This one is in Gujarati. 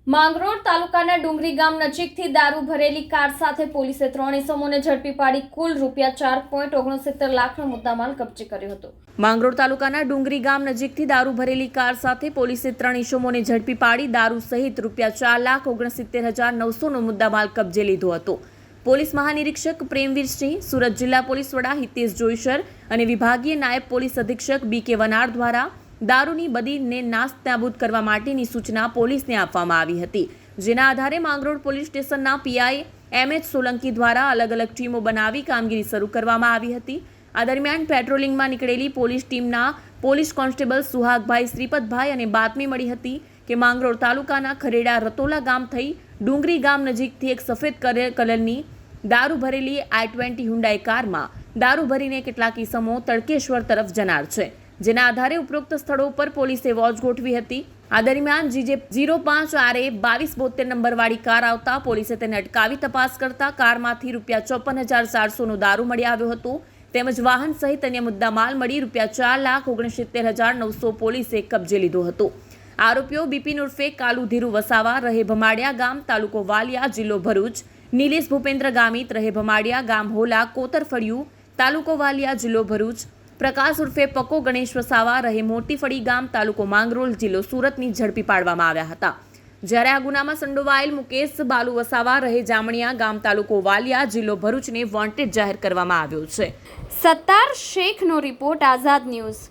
માંગરોળ તાલુકાના ડુંગરી ગામ નજીકથી દારૂ ભરેલી કાર સાથે પોલીસે 3 ઇસમોને ઝડપી પાડી કુલ ₹4.69 લાખનો મુદ્દામાલ કબજે કર્યો હતો। માંગરોળ તાલુકાના ડુંગરી ગામ નજીકથી દારૂ ભરેલી કાર સાથે પોલીસે 3 ઇસમોને ઝડપી પાડી દારૂ સહિત ₹4,69,900નો મુદ્દામાલ કબજે લીધો હતો। પોલીસ મહાનિરીક્ષક પ્રેમવીરસિંહ, સુરત જિલ્લા પોલીસ વડા હિતેશ જોઈસર અને વિભાગીય નાયબ પોલીસ અધિક્ષક BK વનાર દ્વારા દારૂની બદીને નાસ્તનાબૂદ કરવા માટેની સૂચના પોલીસને આપવામાં આવી હતી, જેના આધારે માંગરોળ પોલીસ સ્ટેશનના PI MH સોલંકી દ્વારા અલગ અલગ ટીમો બનાવી કામગીરી શરૂ કરવામાં આવી હતી। આ દરમિયાન પેટ્રોલિંગમાં નીકળેલી પોલીસ ટીમના પોલીસ કોન્સ્ટેબલ સુહાગભાઈ શ્રીપતભાઈ અને બાતમી મળી હતી કે માંગરોળ તાલુકાના ખરેડા રતોલા ગામ થઈ ડુંગરી ગામ નજીકથી એક સફેદ કલરની દારૂ ભરેલી I-20 હુન્ડાઈ કારમાં દારૂ ભરીને કેટલાક ઇસમો તડકેશ્વર તરફ જનાર છે, જેના આધારે ઉપરોક્ત સ્થળો પર પોલીસે વોચ ગોઠવી હતી। આ દરમિયાન GJ 05RA 2272 નંબરવાળી કાર આવતા પોલીસે તેને અટકાવી તપાસ કરતા કારમાંથી ₹54,400નો દારૂ મળી આવ્યો હતો, તેમજ વાહન સહિત અન્ય મુદ્દામાલ મળી ₹4,69,900 પોલીસે કબજે લીધો હતો। આરોપીઓ બિપિન ઉર્ફે કાલુ ધીરુ વસાવા, રહે ભમાડિયા ગામ, તાલુકો વાલિયા, જિલ્લો ભરૂચ, નિલેશ ભૂપેન્દ્ર ગામિત, રહે ભમાડિયા ગામ, હોલા, કોતરફળિયું, તાલુકો વાલિયા, જિલ્લો ભરૂચ, પ્રકાશ ઉર્ફે પકો ગણેશ વસાવા, રહે મોટીફળી ગામ, તાલુકો માંગરોળ, જિલ્લો સુરતની ઝડપી પાડવામાં આવ્યા હતા। જ્યારે આ ગુનામાં સંડોવાયેલ મુકેશ બાલુ વસાવા, રહે જામણિયા ગામ, તાલુકો વાલિયા, જિલ્લો ભરૂચને વોન્ટેડ જાહેર કરવામાં આવ્યો છે। સત્તાર શેખનો રિપોર્ટ, આઝાદ ન્યૂઝ।